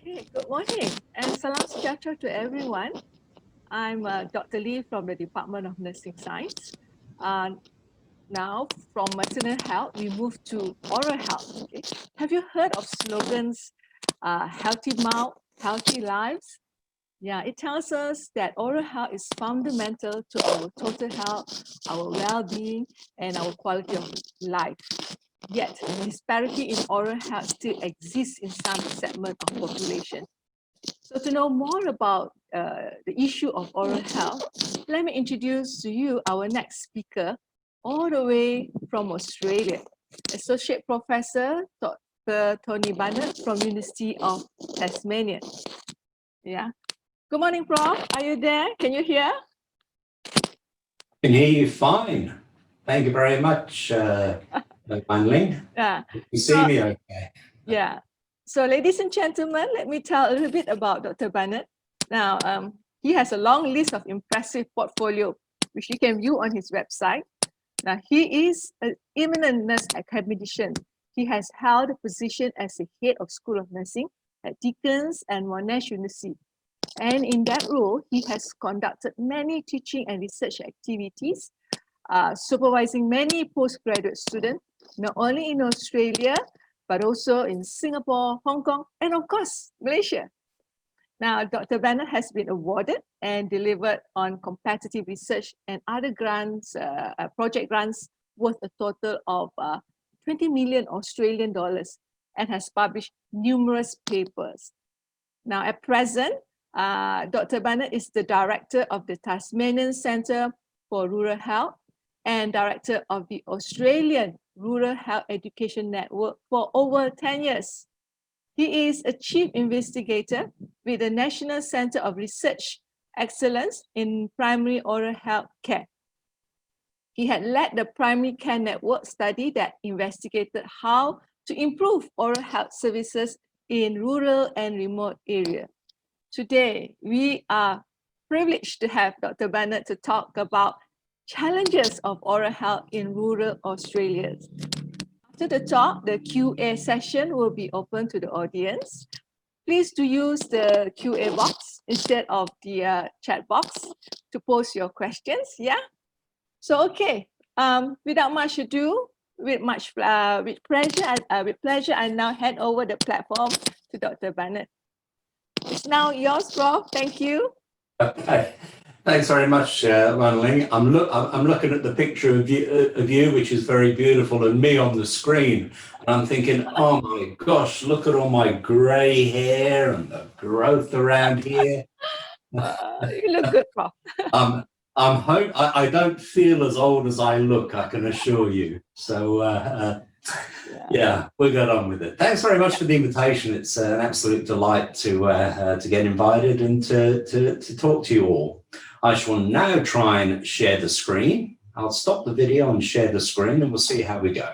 Okay, good morning and salam sejahtera to everyone. I'm Dr. Lee from the Department of Nursing Science. Now, from maternal health, we move to oral health. Okay? Have you heard of slogans, healthy mouth, healthy lives? Yeah, it tells us that oral health is fundamental to our total health, our well-being, and our quality of life. Yet, disparity in oral health still exists in some segment of population. So to know more about the issue of oral health, let me introduce to you our next speaker, all the way from Australia, Associate Professor Dr. Tony Barnett from University of Tasmania. Yeah. Good morning, Prof. Are you there? Can you hear? I can hear you fine. Thank you very much, Ling. Yeah. You see me okay? Yeah. So ladies and gentlemen, let me tell a little bit about Dr. Barnett. Now, he has a long list of impressive portfolio, which you can view on his website. Now, he is an eminent nurse academician. He has held a position as the head of School of Nursing at Deacon's and Monash University. And in that role, he has conducted many teaching and research activities, supervising many postgraduate students, not only in Australia, but also in Singapore, Hong Kong, and of course, Malaysia. Now, Dr. Barnett has been awarded and delivered on competitive research and other grants, project grants worth a total of 20 million Australian dollars and has published numerous papers. Now, at present, Dr. Barnett is the director of the Tasmanian Centre for Rural Health and director of the Australian Rural Health Education Network for over 10 years. He is a chief investigator with the National Centre of Research Excellence in Primary Oral Health Care. He had led the primary care network study that investigated how to improve oral health services in rural and remote areas. Today, we are privileged to have Dr. Barnett to talk about challenges of oral health in rural Australia. After the talk, the Q&A session will be open to the audience. Please do use the Q&A box instead of the chat box to post your questions. Yeah. So okay. Without much ado, with pleasure, I now hand over the platform to Dr. Barnett. It's now yours, Prof. Thank you. Okay. Thanks very much, Ling. I'm looking at the picture of you, which is very beautiful, and me on the screen. And I'm thinking, oh my gosh, look at all my grey hair and the growth around here. You look good, Prof. I don't feel as old as I look, I can assure you. So yeah, we'll get on with it. Thanks very much for the invitation. It's an absolute delight to get invited and to talk to you all. I shall now try and share the screen. I'll stop the video and share the screen, and we'll see how we go.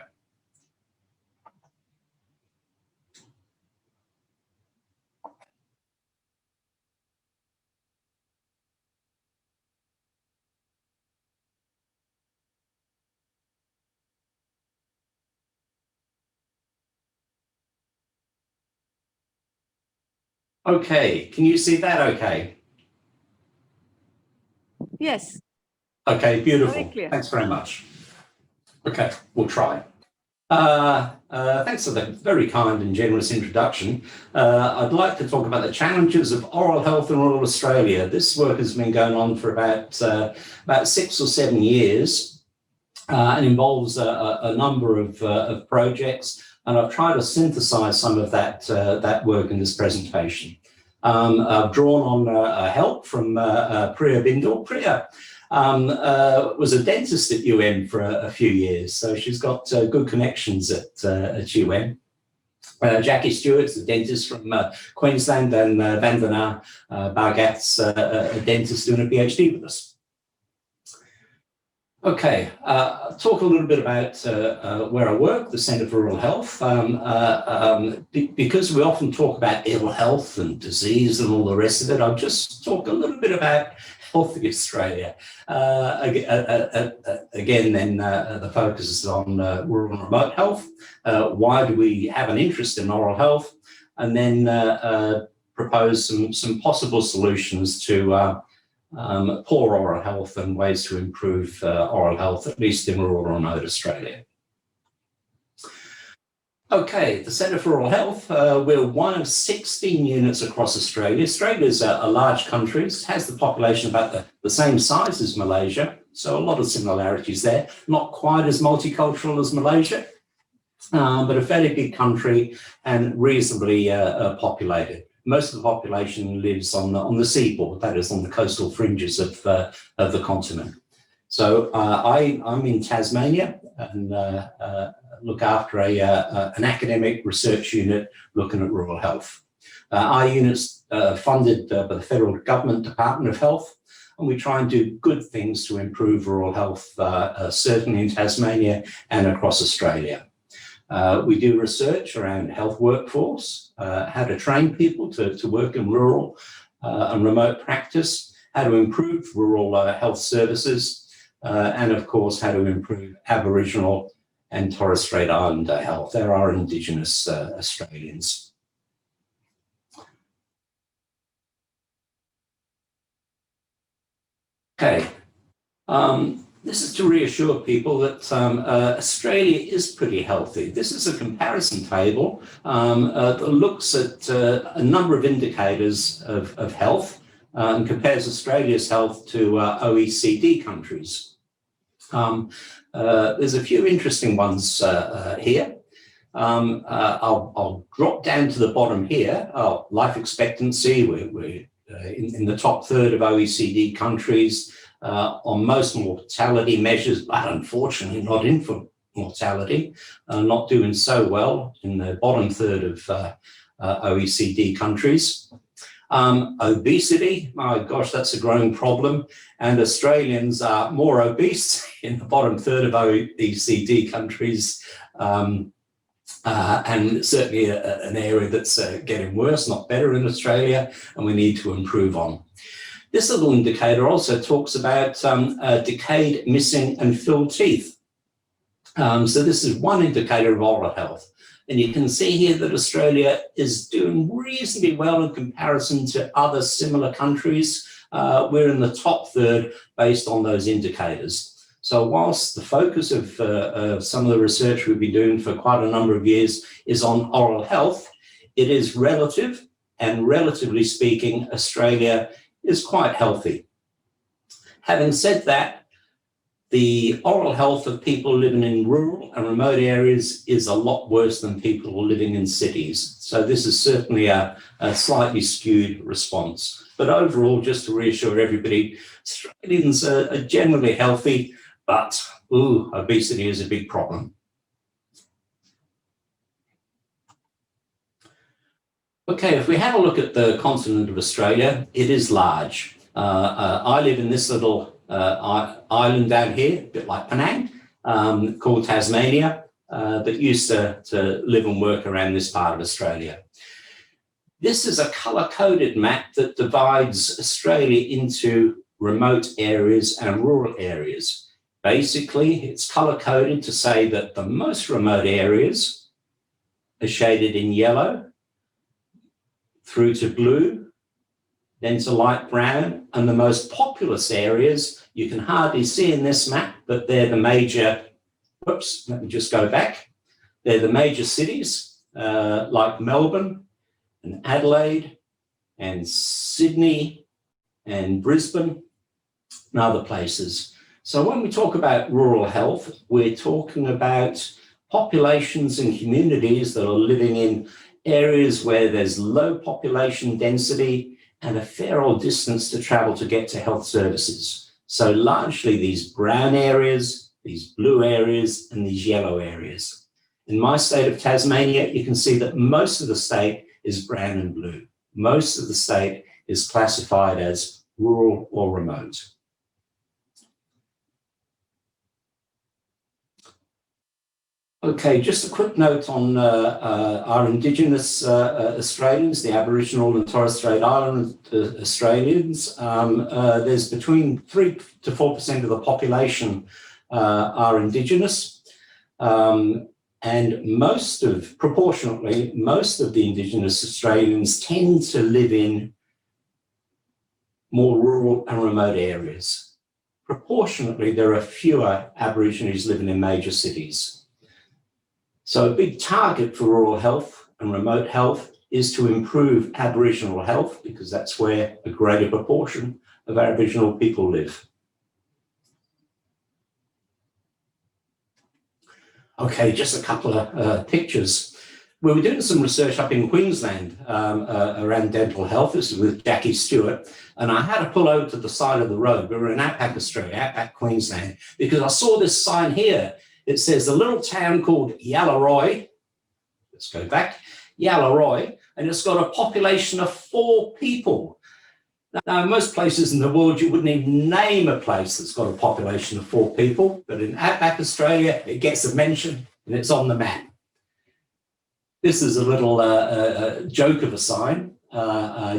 Okay, can you see that okay? Yes. Okay, beautiful. Thanks very much. Okay, we'll try. Thanks for the very kind and generous introduction. I'd like to talk about the challenges of oral health in rural Australia. This work has been going on for about 6 or 7 years and involves a number of projects, and I've tried to synthesize some of that work in this presentation. I've drawn on help from Preventable. Priya was a dentist at UM for a few years, so she's got good connections at UM. Jackie Stewart's a dentist from Queensland, and Vandana Bhagat's a dentist doing a PhD with us. Okay, talk a little bit about where I work, the Centre for Rural Health. Because we often talk about ill health and disease and all the rest of it, I'll just talk a little bit about Healthy Australia. Again, then the focus is on rural and remote health. Why do we have an interest in oral health? And then propose some possible solutions to poor oral health and ways to improve oral health, at least in rural or remote Australia. Okay, the Centre for Oral Health, we're one of 16 units across Australia. Australia is a large country. It has the population about the same size as Malaysia, so a lot of similarities there. Not quite as multicultural as Malaysia, but a fairly big country and reasonably populated. Most of the population lives on the seaboard, that is on the coastal fringes of the continent. So I'm in Tasmania and look after an academic research unit looking at rural health. Our unit's funded by the federal government Department of Health, and we try and do good things to improve rural health, certainly in Tasmania and across Australia. We do research around health workforce, how to train people to work in rural and remote practice, how to improve rural health services, and of course, how to improve Aboriginal and Torres Strait Islander health. There are Indigenous Australians. Okay. This is to reassure people that Australia is pretty healthy. This is a comparison table that looks at a number of indicators of health and compares Australia's health to OECD countries. There's a few interesting ones here. I'll drop down to the bottom here. Life expectancy, we're in the top third of OECD countries. On most mortality measures, but unfortunately not infant mortality, not doing so well in the bottom third of OECD countries. Obesity, my gosh, that's a growing problem, and Australians are more obese in the bottom third of OECD countries, and certainly an area that's getting worse, not better in Australia, and we need to improve on. This little indicator also talks about decayed, missing and filled teeth. So this is one indicator of oral health. And you can see here that Australia is doing reasonably well in comparison to other similar countries. We're in the top third based on those indicators. So whilst the focus of some of the research we've been doing for quite a number of years is on oral health, it is relative, and relatively speaking, Australia is quite healthy. Having said that, the oral health of people living in rural and remote areas is a lot worse than people living in cities. So this is certainly a slightly skewed response. But overall, just to reassure everybody, Australians are generally healthy, but obesity is a big problem. Okay, if we have a look at the continent of Australia, it is large. I live in this little island down here, a bit like Penang, called Tasmania, that used to live and work around this part of Australia. This is a colour-coded map that divides Australia into remote areas and rural areas. Basically, it's colour-coded to say that the most remote areas are shaded in yellow, through to blue, then to light brown, and the most populous areas you can hardly see in this map, but they're the major, whoops, let me just go back. They're the major cities like Melbourne and Adelaide and Sydney and Brisbane and other places. So when we talk about rural health, we're talking about populations and communities that are living in areas where there's low population density and a fair old distance to travel to get to health services. So largely these brown areas, these blue areas, and these yellow areas. In my state of Tasmania, you can see that most of the state is brown and blue. Most of the state is classified as rural or remote. Okay, just a quick note on our Indigenous Australians, the Aboriginal and Torres Strait Islander Australians. There's between 3 to 4% of the population are Indigenous. And proportionately, most of the Indigenous Australians tend to live in more rural and remote areas. Proportionately, there are fewer Aborigines living in major cities. So a big target for rural health and remote health is to improve Aboriginal health, because that's where a greater proportion of Aboriginal people live. Okay, just a couple of pictures. We were doing some research up in Queensland around dental health. This is with Jackie Stewart, and I had to pull over to the side of the road. We were in Outback, Australia, Outback, Queensland, because I saw this sign here. It says a little town called Yallaroy. Let's go back, Yallaroy, and it's got a population of 4 people. Now, in most places in the world, you wouldn't even name a place that's got a population of 4 people, but in Outback, Australia, it gets a mention and it's on the map. This is a little joke of a sign,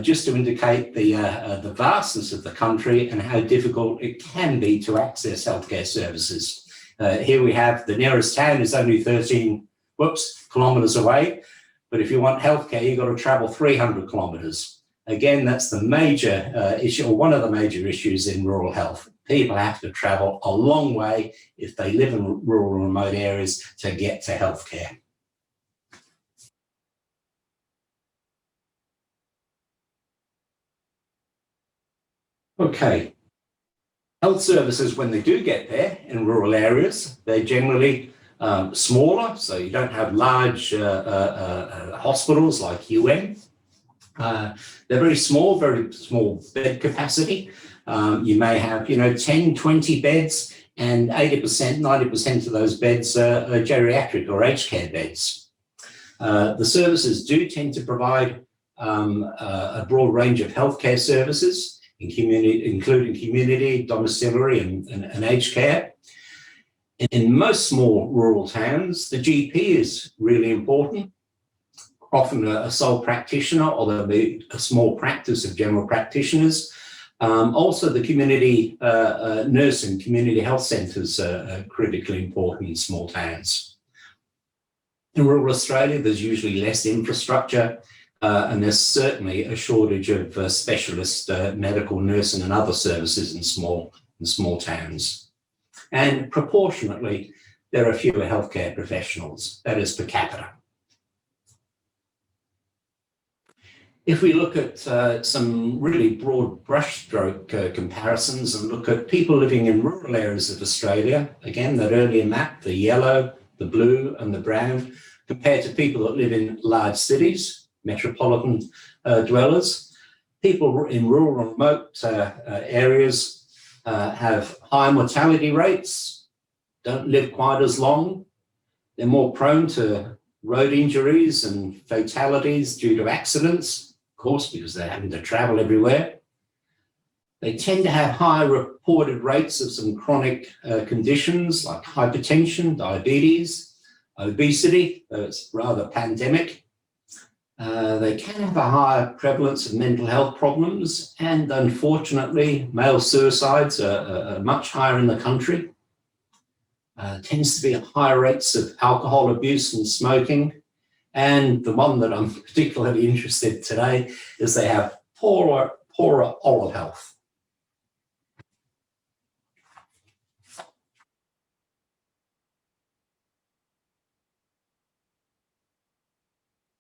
just to indicate the vastness of the country and how difficult it can be to access healthcare services. Here we have the nearest town is only 13 kilometres away, but if you want healthcare, you've got to travel 300 kilometres. Again, that's the major issue, or one of the major issues in rural health. People have to travel a long way if they live in rural and remote areas to get to healthcare. Okay. Health services, when they do get there in rural areas, they're generally smaller, so you don't have large hospitals like they're very small bed capacity. You may have, 10, 20 beds, and 80%, 90% of those beds are geriatric or aged care beds. The services do tend to provide a broad range of healthcare services, including community, domiciliary, and aged care. In most small rural towns, the GP is really important. Often a sole practitioner, or there'll be a small practice of general practitioners. Also, the community nursing, community health centres are critically important in small towns. In rural Australia, there's usually less infrastructure, and there's certainly a shortage of specialist medical nursing and other services in small towns. And proportionately, there are fewer healthcare professionals, that is per capita. If we look at some really broad brushstroke comparisons and look at people living in rural areas of Australia, again, that earlier map, the yellow, the blue and the brown, compared to people that live in large cities, metropolitan dwellers, people in rural and remote areas have higher mortality rates, don't live quite as long, they're more prone to road injuries and fatalities due to accidents, of course, because they're having to travel everywhere. They tend to have higher reported rates of some chronic conditions like hypertension, diabetes, obesity, though it's rather pandemic. They can have a higher prevalence of mental health problems, and unfortunately, male suicides are much higher in the country. Tends to be higher rates of alcohol abuse and smoking. And the one that I'm particularly interested in today is they have poorer oral health.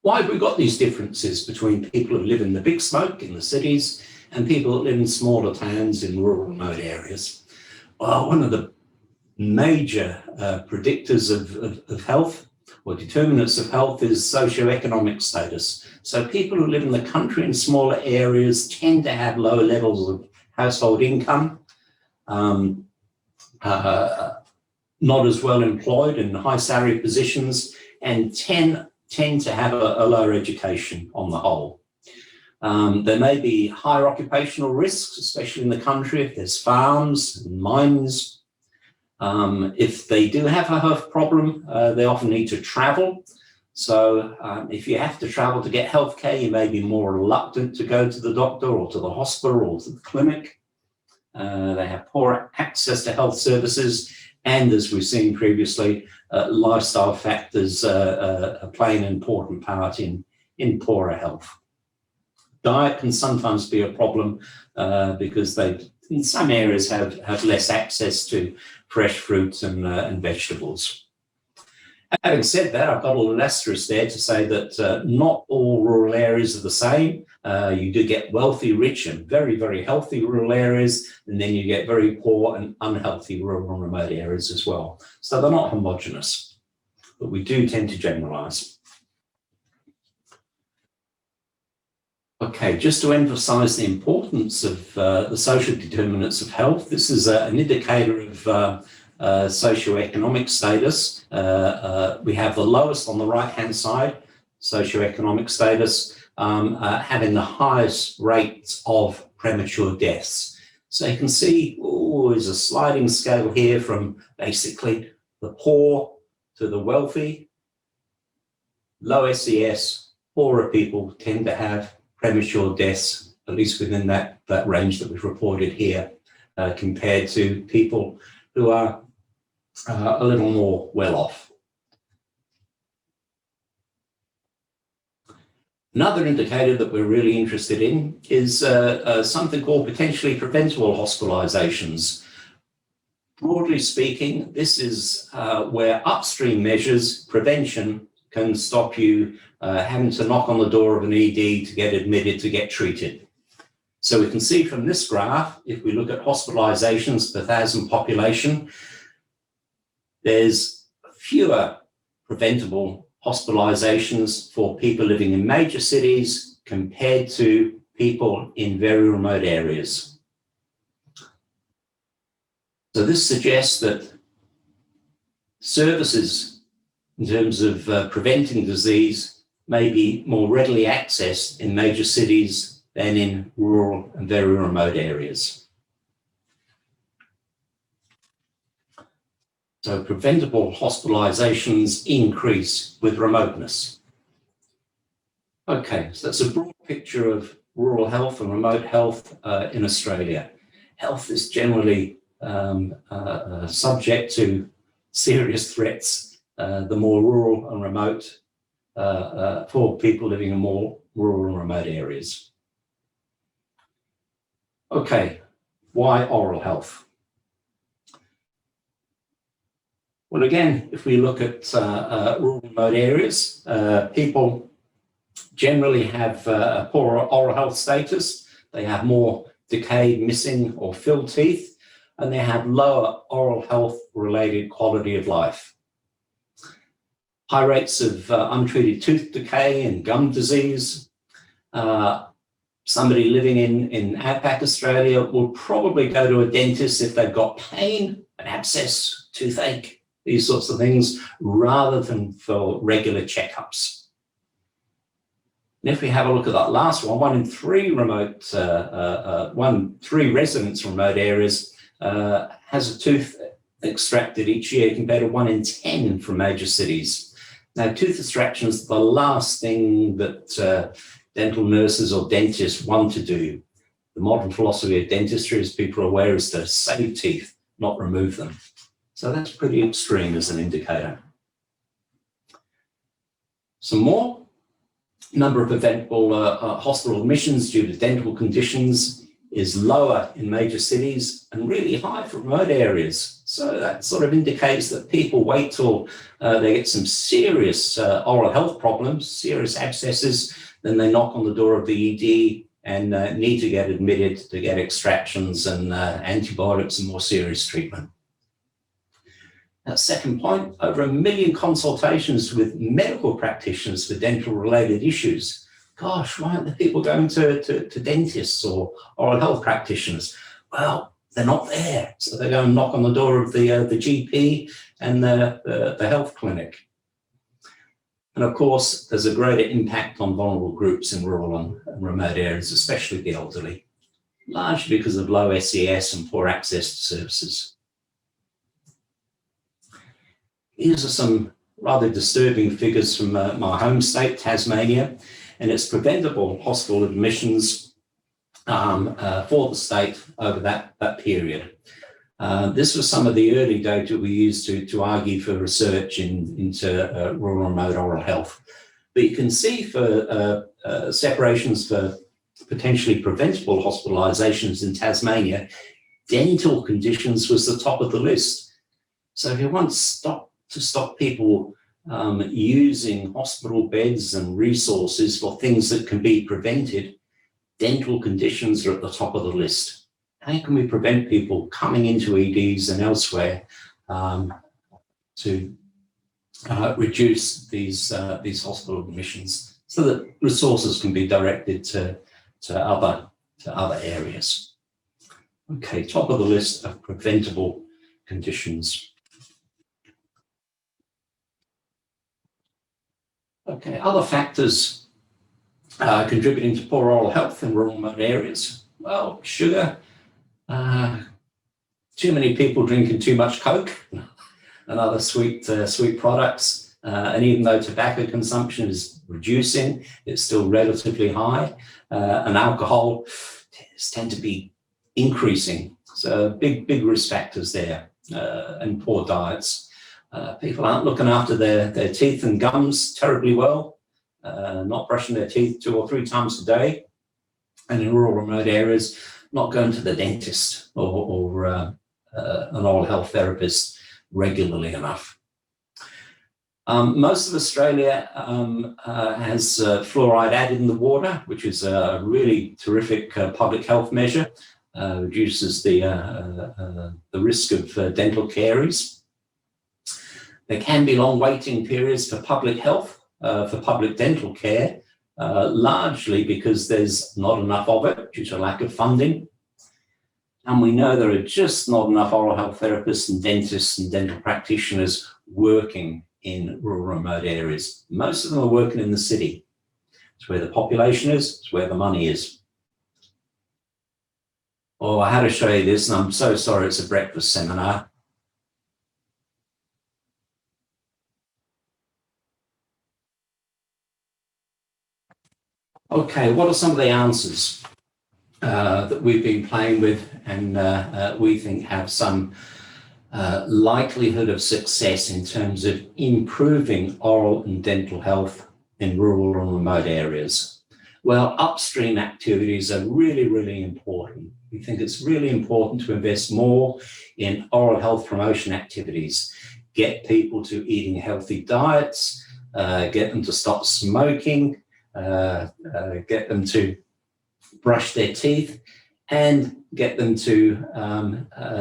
Why have we got these differences between people who live in the big smoke in the cities and people that live in smaller towns in rural remote areas? Well, one of the major predictors of health or determinants of health is socioeconomic status. So people who live in the country in smaller areas tend to have lower levels of household income, not as well employed in high salary positions, and tend to have a lower education on the whole. There may be higher occupational risks, especially in the country if there's farms and mines. If they do have a health problem, they often need to travel. So if you have to travel to get healthcare, you may be more reluctant to go to the doctor or to the hospital or to the clinic. They have poor access to health services, and as we've seen previously, lifestyle factors play an important part in poorer health. Diet can sometimes be a problem because they, in some areas, have less access to fresh fruits and vegetables. Having said that, I've got a little asterisk there to say that not all rural areas are the same. You do get wealthy, rich, and very, very healthy rural areas, and then you get very poor and unhealthy rural and remote areas as well. So they're not homogenous, but we do tend to generalise. Okay, just to emphasise the importance of the social determinants of health, this is an indicator of socioeconomic status. We have the lowest on the right-hand side, socioeconomic status, having the highest rates of premature deaths. So you can see, there's a sliding scale here from basically the poor to the wealthy. Low SES, poorer people tend to have premature deaths, at least within that range that we've reported here, compared to people who are a little more well off. Another indicator that we're really interested in is something called potentially preventable hospitalizations. Broadly speaking, this is where upstream measures, prevention, can stop you having to knock on the door of an ED to get admitted, to get treated. So we can see from this graph, if we look at hospitalizations per 1,000 population, there's fewer preventable hospitalizations for people living in major cities compared to people in very remote areas. So this suggests that services in terms of preventing disease may be more readily accessed in major cities than in rural and very remote areas. So preventable hospitalizations increase with remoteness. Okay, so that's a broad picture of rural health and remote health in Australia. Health is generally subject to serious threats, the more rural and remote, for people living in more rural and remote areas. Okay, why oral health? Well, again, if we look at rural and remote areas, people generally have a poorer oral health status. They have more decayed, missing, or filled teeth, and they have lower oral health related quality of life. High rates of untreated tooth decay and gum disease. Somebody living in outback Australia will probably go to a dentist if they've got pain, an abscess, toothache, these sorts of things, rather than for regular checkups. And if we have a look at that last one, 1 in 3 remote, 3 residents in remote areas has a tooth extracted each year compared to 1 in 10 from major cities. Now, tooth extraction is the last thing that dental nurses or dentists want to do. The modern philosophy of dentistry, as people are aware, is to save teeth, not remove them. So that's pretty extreme as an indicator. Some more. Number of preventable hospital admissions due to dental conditions is lower in major cities and really high for remote areas. So that sort of indicates that people wait till they get some serious oral health problems, serious abscesses, then they knock on the door of the ED and need to get admitted to get extractions and antibiotics and more serious treatment. Now, second point, over 1 million consultations with medical practitioners for dental-related issues. Gosh, why aren't the people going to dentists or oral health practitioners? Well, they're not there. So they go and knock on the door of the GP and the health clinic. And of course, there's a greater impact on vulnerable groups in rural and remote areas, especially the elderly, largely because of low SES and poor access to services. These are some rather disturbing figures from my home state, Tasmania, and its preventable hospital admissions for the state over that period. This was some of the early data we used to argue for research into rural and remote oral health. But you can see for separations for potentially preventable hospitalizations in Tasmania, dental conditions was the top of the list. So if you want to stop people using hospital beds and resources for things that can be prevented, dental conditions are at the top of the list. How can we prevent people coming into EDs and elsewhere to reduce these hospital admissions so that resources can be directed to other areas? Okay, top of the list of preventable conditions. Okay, other factors contributing to poor oral health in rural remote areas. Well, sugar, too many people drinking too much Coke and other sweet products. And even though tobacco consumption is reducing, it's still relatively high, and alcohol tend to be increasing. So big risk factors there, and poor diets. People aren't looking after their teeth and gums terribly well, not brushing their teeth 2 or 3 times a day, and in rural remote areas, not going to the dentist or an oral health therapist regularly enough. Most of Australia has fluoride added in the water, which is a really terrific public health measure, reduces the risk of dental caries. There can be long waiting periods for public health, for public dental care, largely because there's not enough of it due to lack of funding. And we know there are just not enough oral health therapists and dentists and dental practitioners working in rural remote areas. Most of them are working in the city. It's where the population is, it's where the money is. Oh, I had to show you this, and I'm so sorry it's a breakfast seminar. Okay, what are some of the answers that we've been playing with and we think have some likelihood of success in terms of improving oral and dental health in rural and remote areas? Well, upstream activities are really, really important. We think it's really important to invest more in oral health promotion activities, get people to eating healthy diets, get them to stop smoking, get them to brush their teeth, and get them to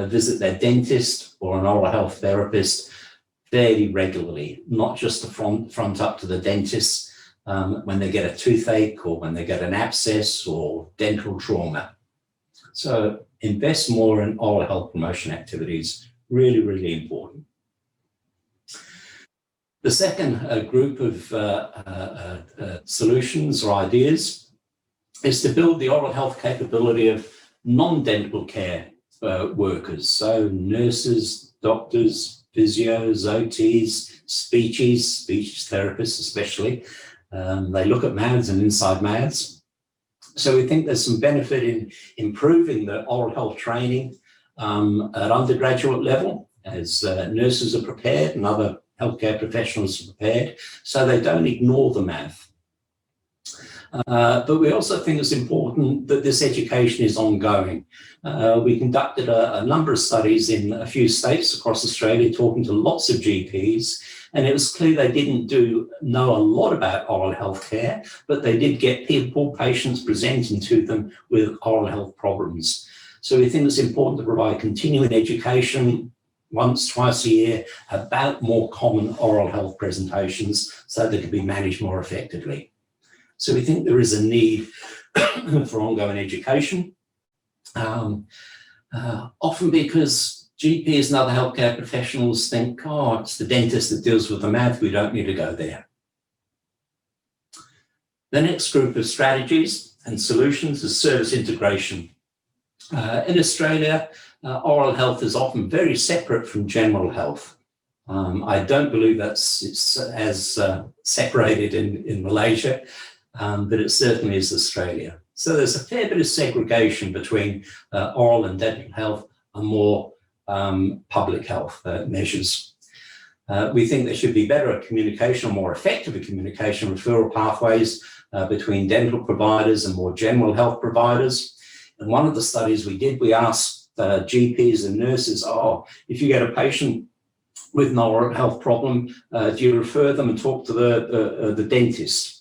visit their dentist or an oral health therapist fairly regularly, not just the front up to the dentist when they get a toothache or when they get an abscess or dental trauma. So invest more in oral health promotion activities, really, really important. The second group of solutions or ideas is to build the oral health capability of non-dental care workers, so nurses, doctors, physios, OTs, speech therapists especially. They look at mouths and inside mouths. So we think there's some benefit in improving the oral health training at undergraduate level as nurses are prepared and other healthcare professionals are prepared, so they don't ignore the mouth. But we also think it's important that this education is ongoing. We conducted a number of studies in a few states across Australia, talking to lots of GPs, and it was clear they didn't know a lot about oral health care, but they did get patients presenting to them with oral health problems. So we think it's important to provide continuing education once, twice a year about more common oral health presentations so they can be managed more effectively. So we think there is a need for ongoing education, often because GPs and other healthcare professionals think, oh, it's the dentist that deals with the mouth, we don't need to go there. The next group of strategies and solutions is service integration. In Australia, oral health is often very separate from general health. I don't believe it's as separated in Malaysia, but it certainly is Australia. So there's a fair bit of segregation between oral and dental health and more public health measures. We think there should be better communication, or more effective communication, referral pathways between dental providers and more general health providers. In one of the studies we did, we asked GPs and nurses, if you get a patient with an oral health problem, do you refer them and talk to the dentist?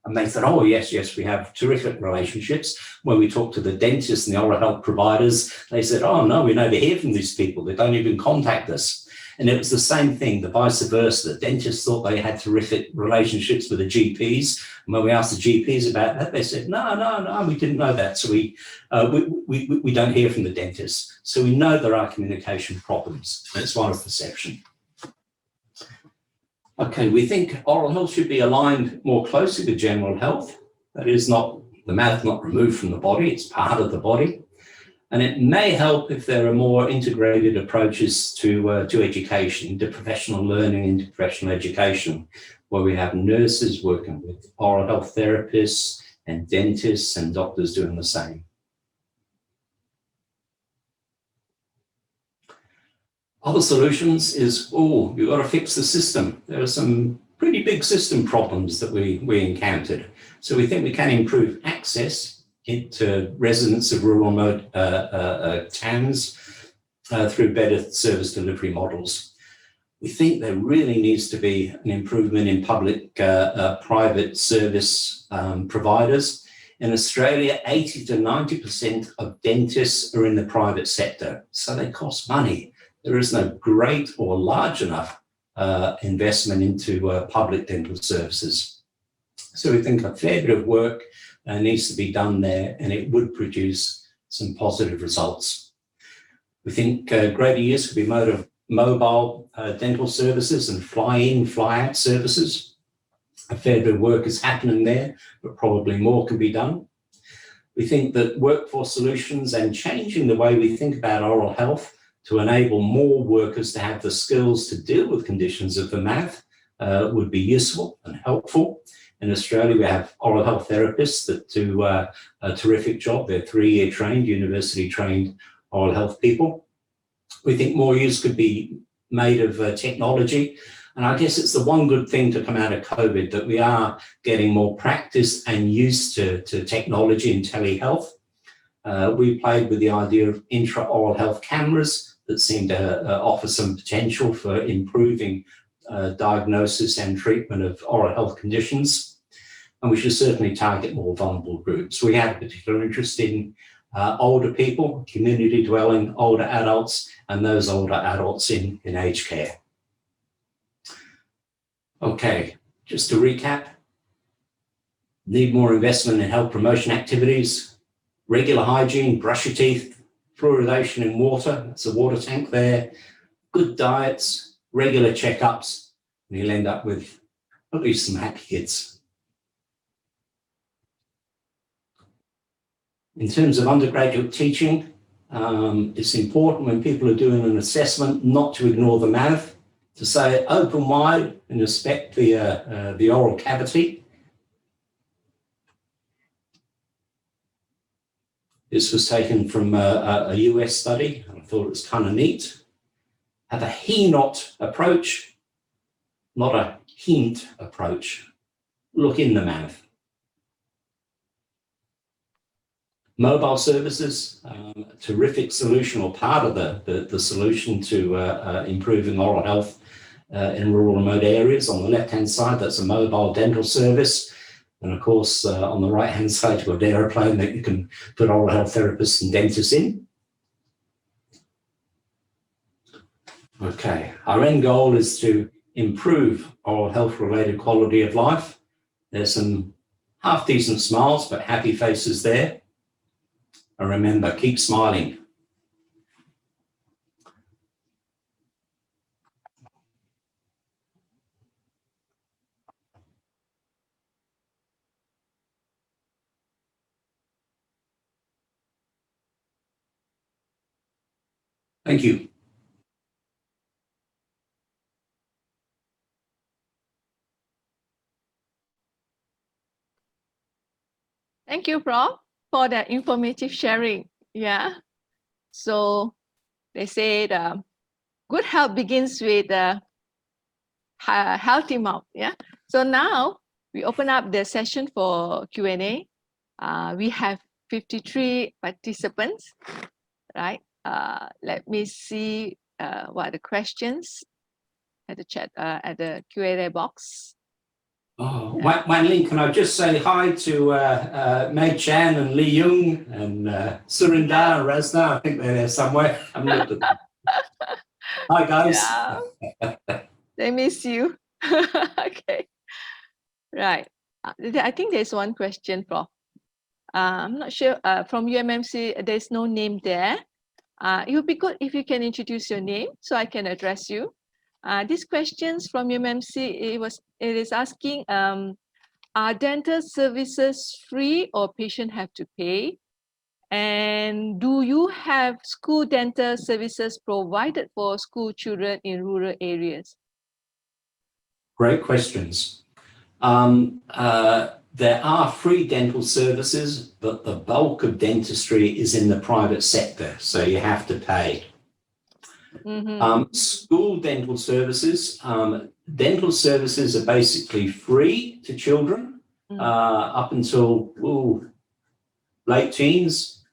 And they said, yes, we have terrific relationships. When we talk to the dentists and the oral health providers, they said, no, we never hear from these people. They don't even contact us. And it was the same thing, the vice versa. The dentists thought they had terrific relationships with the GPs. And when we asked the GPs about that, they said, no, we didn't know that. So we don't hear from the dentists. So we know there are communication problems. It's one of perception. Okay, we think oral health should be aligned more closely with general health. That is, not the mouth not removed from the body, it's part of the body. And it may help if there are more integrated approaches to education, to professional learning, into professional education, where we have nurses working with oral health therapists and dentists and doctors doing the same. Other solutions is, you've got to fix the system. There are some pretty big system problems that we encountered. So we think we can improve access into residents of rural towns through better service delivery models. We think there really needs to be an improvement in public-private service providers. In Australia, 80 to 90% of dentists are in the private sector, so they cost money. There is no great or large enough investment into public dental services. So we think a fair bit of work needs to be done there, and it would produce some positive results. We think greater use could be mobile dental services and fly-in, fly-out services. A fair bit of work is happening there, but probably more can be done. We think that workforce solutions and changing the way we think about oral health to enable more workers to have the skills to deal with conditions of the mouth would be useful and helpful. In Australia, we have oral health therapists that do a terrific job. They're 3-year trained, university trained oral health people. We think more use could be made of technology. And I guess it's the one good thing to come out of COVID, that we are getting more practice and used to technology and telehealth. We played with the idea of intra-oral health cameras that seem to offer some potential for improving diagnosis and treatment of oral health conditions. And we should certainly target more vulnerable groups. We have a particular interest in older people, community dwelling, older adults, and those older adults in aged care. Okay, just to recap, need more investment in health promotion activities, regular hygiene, brush your teeth, fluoridation in water, that's a water tank there, good diets, regular checkups, and you'll end up with at least some happy kids. In terms of undergraduate teaching, it's important when people are doing an assessment not to ignore the mouth, to say it open wide and inspect the oral cavity. This was taken from a US study. I thought it was kind of neat. Have a he-not approach, not a hint approach. Look in the mouth. Mobile services, a terrific solution, or part of the solution to improving oral health in rural remote areas. On the left-hand side, that's a mobile dental service. And of course, on the right-hand side, you've got an aeroplane that you can put oral health therapists and dentists in. Okay, our end goal is to improve oral health-related quality of life. There's some half-decent smiles, but happy faces there. And remember, keep smiling. Thank you. Thank you, Prof, for that informative sharing. Yeah. So They said good health begins with a healthy mouth. Yeah. So now we open up the session for Q&A. We have 53 participants, right? Let me see what are the questions at the chat, at the Q&A box. Oh, Wan Ling, can I just say hi to Mei Chan and Lee Yung and Surinder and Razna? I think they're there somewhere. I haven't looked at them. Hi, guys. Yeah. They miss you. Okay. Right. I think there's one question, Prof. I'm not sure. From UMMC, there's no name there. It would be good if you can introduce your name so I can address you. These questions from UMMC, it is asking, are dental services free or patient have to pay? And do you have school dental services provided for school children in rural areas? Great questions. There are free dental services, but the bulk of dentistry is in the private sector, so you have to pay. School dental services are basically free to children up until late teens.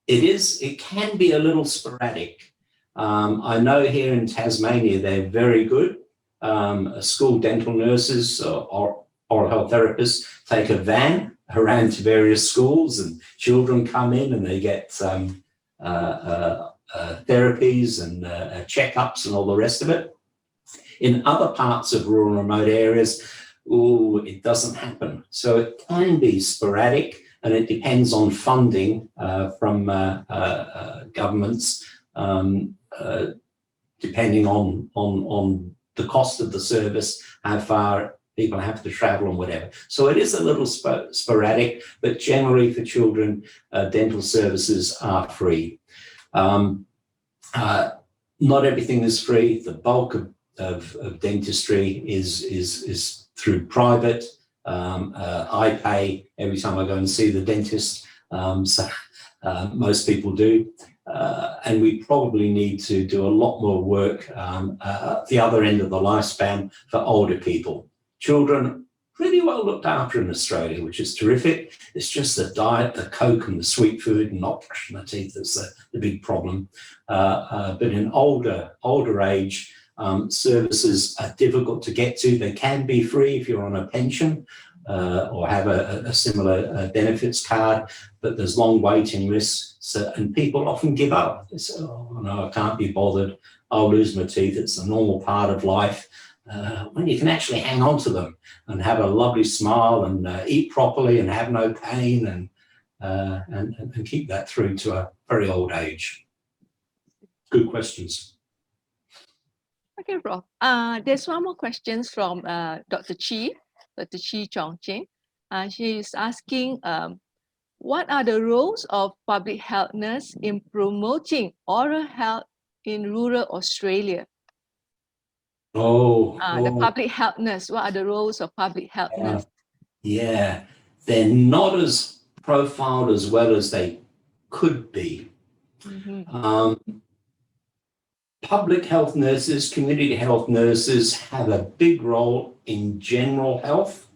It can be a little sporadic. I know here in Tasmania they're very good. School dental nurses or oral health therapists take a van around to various schools, and children come in and they get therapies and checkups and all the rest of it. In other parts of rural and remote areas, it doesn't happen. So it can be sporadic, and it depends on funding from governments, depending on the cost of the service, how far people have to travel and whatever. So it is a little sporadic, but generally for children, dental services are free. Not everything is free. The bulk of dentistry is through private. I pay every time I go and see the dentist, so most people do. And we probably need to do a lot more work at the other end of the lifespan for older people. Children, pretty well looked after in Australia, which is terrific. It's just the diet, the Coke and the sweet food, and not brushing the teeth that's the big problem. But in older age, services are difficult to get to. They can be free if you're on a pension or have a similar benefits card, but there's long waiting lists, and people often give up. They say, oh no, I can't be bothered, I'll lose my teeth, it's a normal part of life. When you can actually hang on to them and have a lovely smile and eat properly and have no pain and keep that through to a very old age. Good questions. Okay, Prof. There's one more question from Dr. Chi Chongqing. She is asking, what are the roles of public health nurse in promoting oral health in rural Australia? The public health nurse, what are the roles of public health nurse? Yeah, they're not as profiled as well as they could be. Public health nurses, community health nurses have a big role in general health,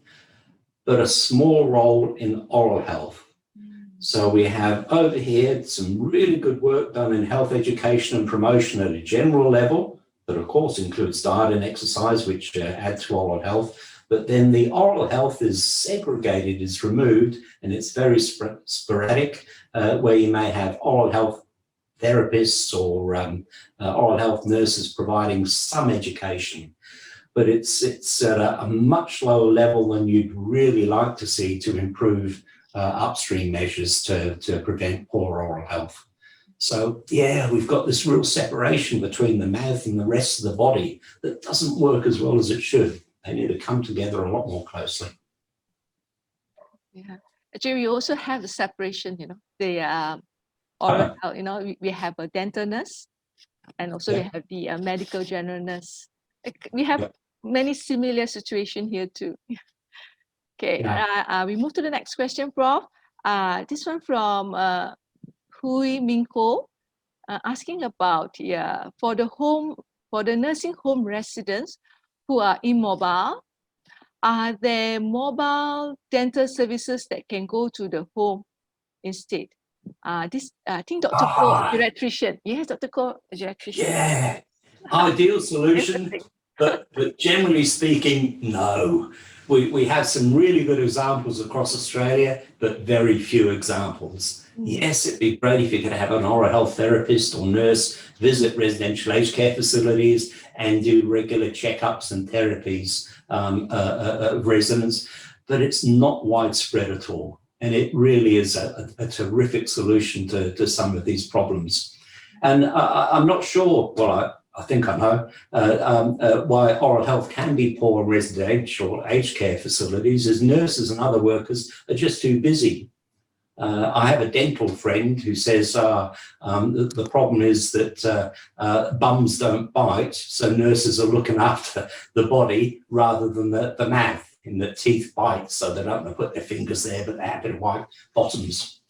but a small role in oral health. So we have over here some really good work done in health education and promotion at a general level, that of course includes diet and exercise, which add to oral health. But then the oral health is segregated, is removed, and it's very sporadic, where you may have oral health therapists or oral health nurses providing some education. But it's at a much lower level than you'd really like to see to improve upstream measures to prevent poor oral health. So yeah, we've got this real separation between the mouth and the rest of the body that doesn't work as well as it should. They need to come together a lot more closely. Yeah, actually, we also have the separation. The oral health. We have a dental nurse, and also we have the medical general nurse. We have many similar situations here too. Okay, we move to the next question, Prof. This one from Hui Ming Ho. asking about, for the nursing home residents who are immobile, are there mobile dental services that can go to the home instead? This, I think Dr. Ko, geriatrician. Yes, Dr. Ko, geriatrician. Yeah, ideal solution, but generally speaking, no. We have some really good examples across Australia, but very few examples. Yes, it'd be great if you could have an oral health therapist or nurse visit residential aged care facilities and do regular checkups and therapies of residents, but it's not widespread at all. And it really is a terrific solution to some of these problems. And I'm not sure, well, I think I know why oral health can be poor in residential aged care facilities, as nurses and other workers are just too busy. I have a dental friend who says the problem is that bums don't bite, so nurses are looking after the body rather than the mouth, in that teeth bite, so they don't want to put their fingers there, but they happen to wipe bottoms.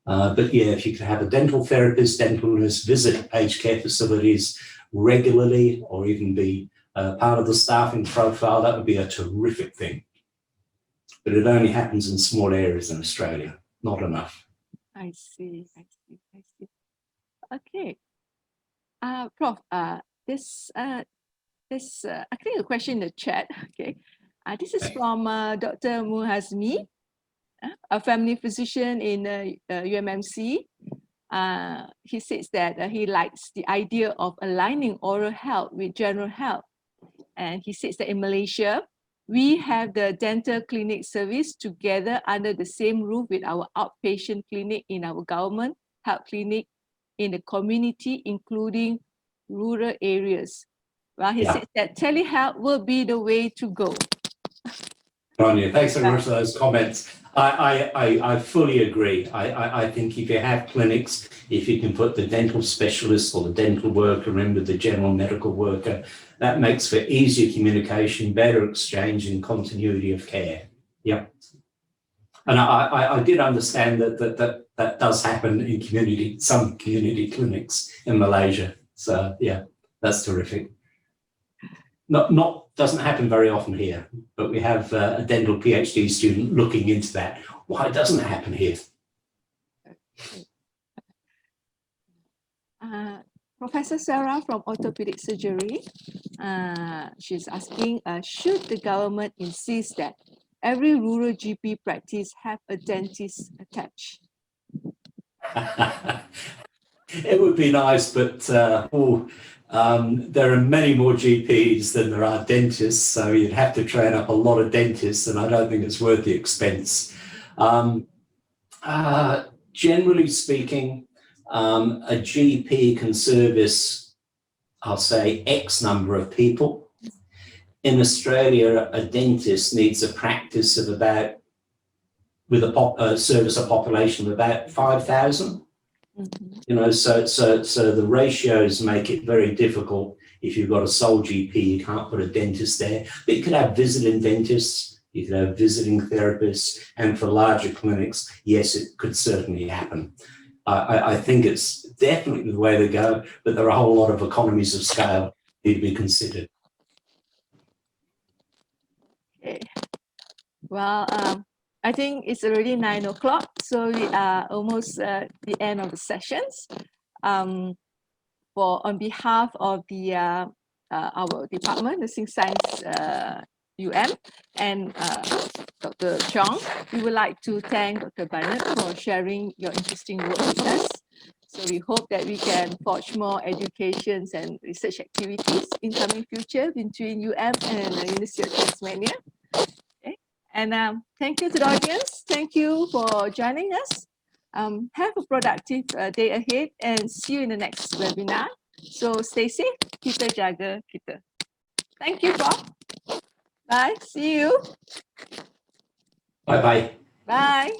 But yeah, if you could have a dental therapist, dental nurse visit aged care facilities regularly, or even be part of the staffing profile, that would be a terrific thing. But it only happens in small areas in Australia, not enough. I see. Okay. Prof, this I think a question in the chat. Okay. This is from Dr. Muhazmi, a family physician in UMMC. He says that he likes the idea of aligning oral health with general health. And he says that in Malaysia, we have the dental clinic service together under the same roof with our outpatient clinic in our government health clinic in the community, including rural areas. Well, he says that telehealth will be the way to go. Tanya, thanks very much for those comments. I fully agree. I think if you have clinics, if you can put the dental specialist or the dental worker in with the general medical worker, that makes for easier communication, better exchange and continuity of care. Yep. And I did understand that does happen in some community clinics in Malaysia. So yeah, that's terrific. Doesn't happen very often here, but we have a dental PhD student looking into that. Why doesn't it happen here? Professor Sarah from Orthopedic Surgery, she's asking, should the government insist that every rural GP practice have a dentist attached? It would be nice, but there are many more GPs than there are dentists, so you'd have to train up a lot of dentists, and I don't think it's worth the expense. Generally speaking, a GP can service, I'll say, X number of people. In Australia, a dentist needs a practice of about, with a service a population of about 5,000. You know, so the ratios make it very difficult. If you've got a sole GP, you can't put a dentist there. But you could have visiting dentists, you could have visiting therapists, and for larger clinics, yes, it could certainly happen. I think it's definitely the way to go, but there are a whole lot of economies of scale need to be considered. Okay. Well, I think it's already 9 o'clock, so we are almost at the end of the sessions. On behalf of the our department, Nursing Science and Dr. Chong, we would like to thank Dr. Barnett for sharing your interesting work with us. So we hope that we can forge more educations and research activities in coming future between and the University of Tasmania. Okay. And thank you to the audience. Thank you for joining us. Have a productive day ahead and see you in the next webinar. So stay safe, kita jaga kita. Thank you, Prof. Bye, see you. Bye-bye. Bye.